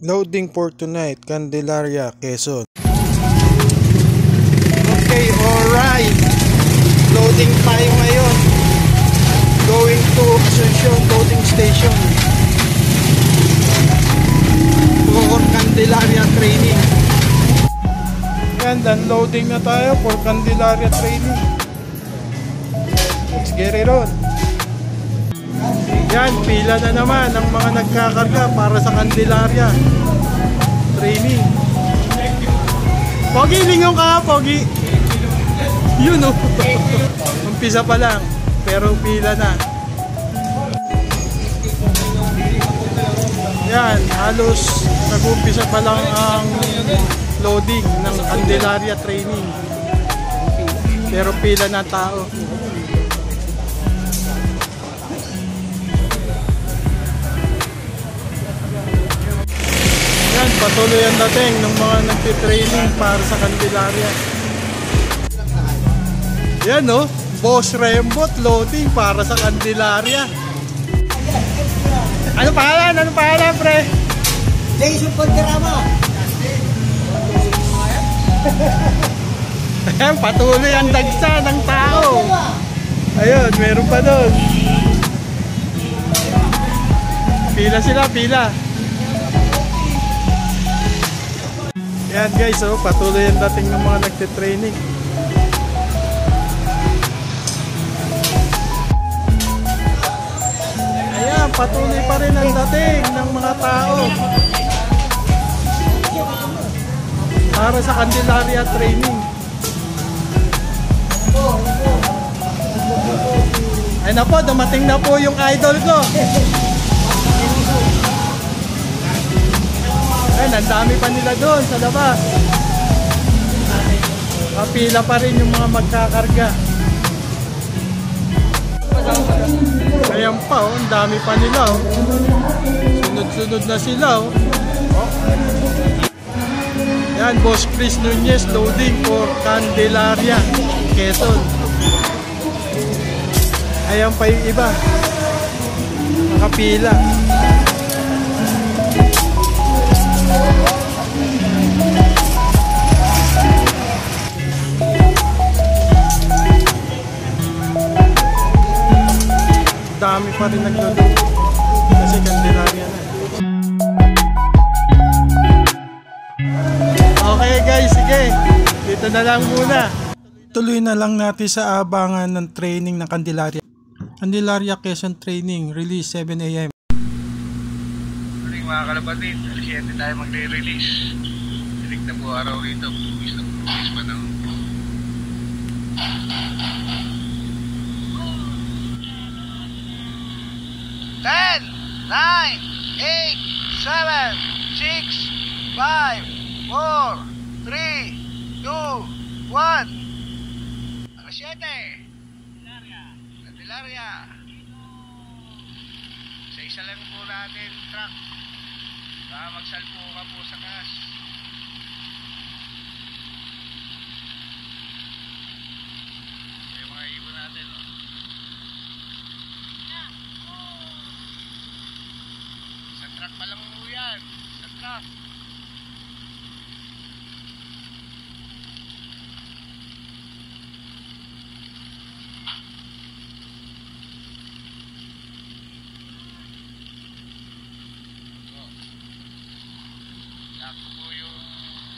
Loading for tonight, Candelaria, Quezon. Okay, alright. Loading tayo ngayon. Going to Asuncion Loading Station for Candelaria training. Yan, unloading na tayo for Candelaria training. Let's get it on. Yan, pila na naman ang mga nagkakarga para sa Candelaria training. Pogi, lingaw ka, Pogi. Yun o. Umpisa pa lang, pero pila na. Yan, halos nag-umpisa pa lang ang loading ng Candelaria training. Pero pila na tao. Yan, patuloy ang dating ng mga nagtitraining para sa Candelaria. Yan no, Boss Rembot loading para sa Candelaria. Ano pangalan? Ano pangalan, pre? Jason Ponderama. Ayan, patuloy ang dagsa ng tao. Ayun, meron pa doon. Pila sila, pila. Yan guys, oh, patuloy ang dating ng mga nagtitraining. Ayan, patuloy pa rin ang dating ng mga tao para sa Candelaria training. Ay na po, dumating na po yung idol ko. Ay, ang dami pa nila doon sa labas. Kapila pa rin yung mga magkakarga. Ayan pa, oh, ang dami pa nila. Oh. Sunod-sunod na sila. Oh. Yan, Boss Chris Nunez loading for Candelaria, Quezon. Ayan pa yung iba. Nakapila. Dami pa rin nagloading kasi Candelaria na. Okay guys, sige, dito na lang muna. Tuloy na lang natin sa abangan ng training ng Candelaria Quezon training, release 7 AM. Tuloy mga kalabatid, alas 7 tayo magre-release. Tinig na po araw rito, buwis na buwis pa ng 10, 9, 8, 7, 6, 5, 4, 3, 2, 1. Alas 7. Candelaria. Isa lang po natin truck. Baka magsalpo ka po sa gas. Yung mga ibon natin, oh. Sa truck pa lang po yan. Sa truck. Ako po yung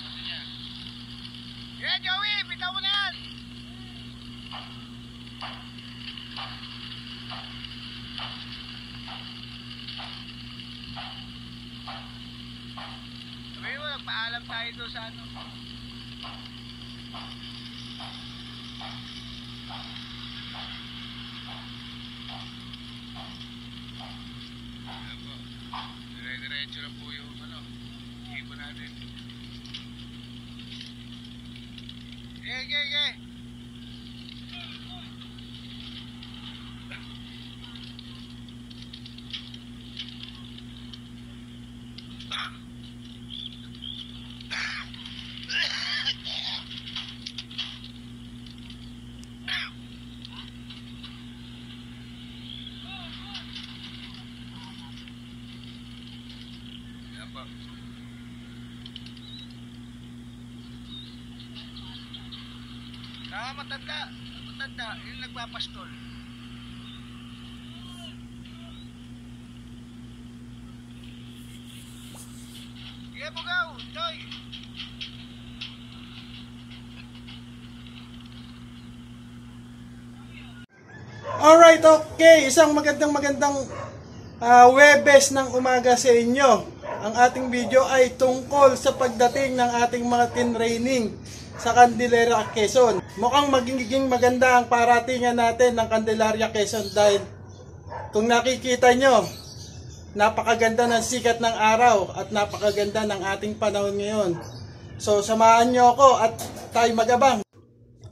ano niya. Yeah, Joey! Bitaw mo na yan! Sabihin mo, nagpaalam tayo doon sa ano. Dire-diretso lang po yung ano. Ibon natin. Okay. po. Matanda. Yung nagpapastol. Sige, bugaw, Joy. Alright, okay. Isang magandang Webes ng umaga sa inyo. Ang ating video ay tungkol sa pagdating ng ating mga training sa Candelaria, Quezon. Mukhang magiging maganda ang paratingan natin ng Candelaria, Quezon dahil kung nakikita nyo, napakaganda ng sikat ng araw at napakaganda ng ating panahon ngayon. So samahan nyo ako at tayo magabang.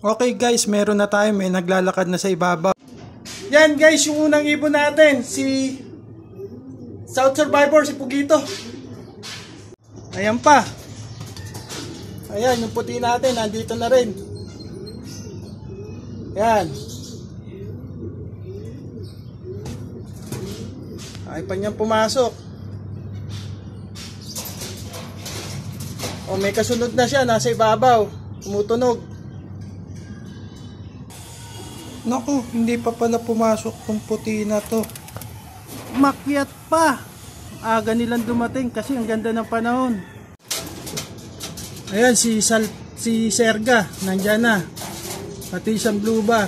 Okay guys, meron na tayo, may naglalakad na sa ibabaw. Yan guys, yung unang ibon natin, si South Survivor, si Pugito. Ayan pa. Ayan, yung puti natin, nandito na rin. Ayan. Ay pa niyang pumasok. O may kasunod na siya, nasa ibabaw. Tumutunog. Naku, hindi pa pala pumasok tong puti na to. Makyat pa. Aga nilang dumating kasi ang ganda ng panahon. Ayan, si Serga, nandyan na. Pati isang blue bar.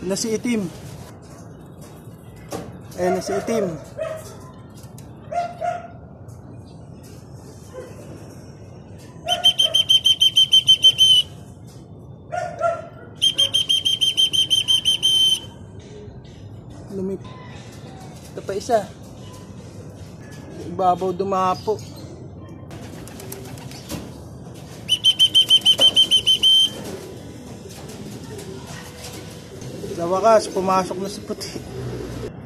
Na si Itim. Ayan na si Itim. Ito pa isa. Ibabaw dumapo. Sa wakas, pumasok na si puti.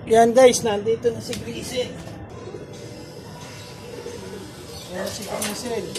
Yan guys, nandito na si Grisel. Yan si Grisel.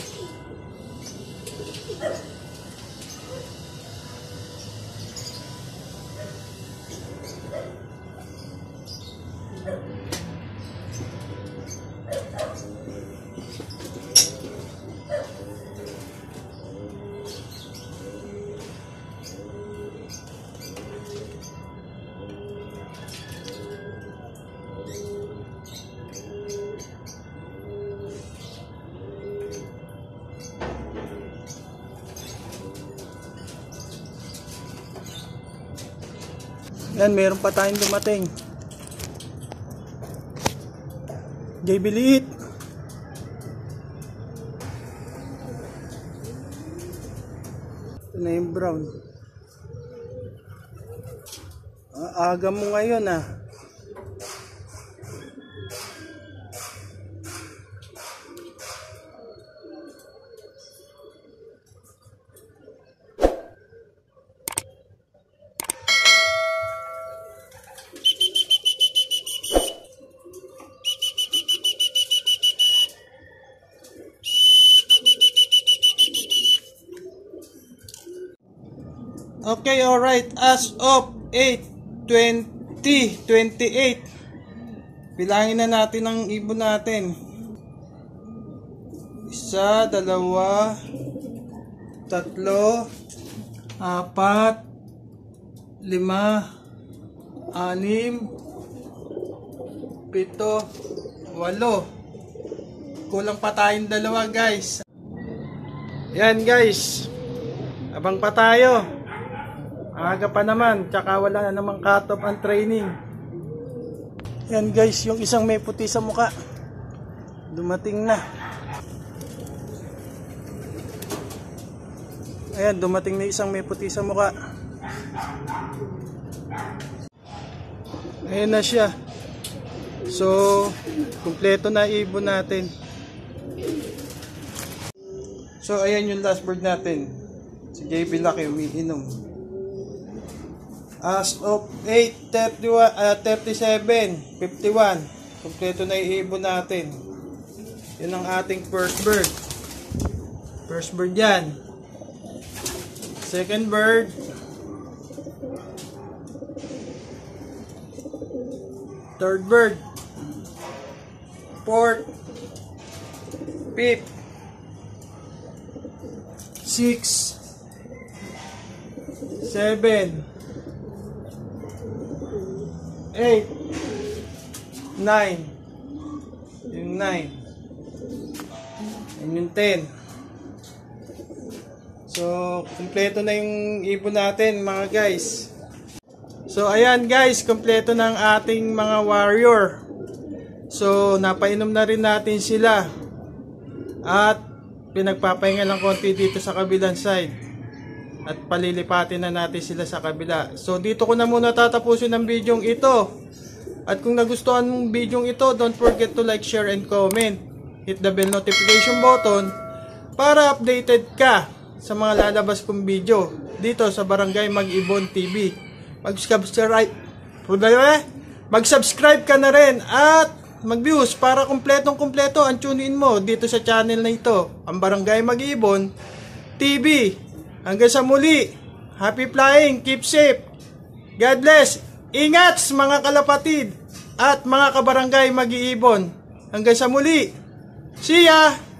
Yan, meron pa tayong dumating. JB Liit. Ito na yung brown. Aga mo ngayon ah. Okay, alright. As of 8/20/28, bilangin na natin ang ibon natin. 1, 2, 3, 4, 5, 6, 7, 8. Kulang pa tayong 2 guys. Yan guys, abang pa tayo. Aga pa naman, tsaka wala na namang cut-off ang training. Yan guys, yung isang may puti sa muka dumating na. Ayan, dumating na isang may puti sa muka. Ayan na siya. So, kumpleto na ibon natin. So, ayan yung last bird natin. Si JB Lucky umiinom. As of 8/37/51, kumpleto na iibon natin. Yan ang ating first bird. First bird yan. Second bird. Third bird. 4th, 5th, 6th, 7, 8, 9, yung 9, and yung 10. So, kumpleto na yung ibon natin mga guys. So, ayan guys, kumpleto na ang ating mga warrior. So, napainom na rin natin sila. At, pinagpapahinga ng konti dito sa kabilang side. At palilipatin na natin sila sa kabila. So, dito ko na muna tatapusin ang bidyong ito. At kung nagustuhan mong bidyong ito, don't forget to like, share, and comment. Hit the bell notification button para updated ka sa mga lalabas kong video dito sa Barangay Mag-Ibon TV. Mag-subscribe ka na rin at mag-views para kumpletong-kumpleto ang tune-in mo dito sa channel na ito, ang Barangay Mag-Ibon TV. Hanggang sa muli, happy flying, keep safe, God bless, ingat mga kalapatid at mga kabarangay Mag-Iibon. Hanggang sa muli, see ya!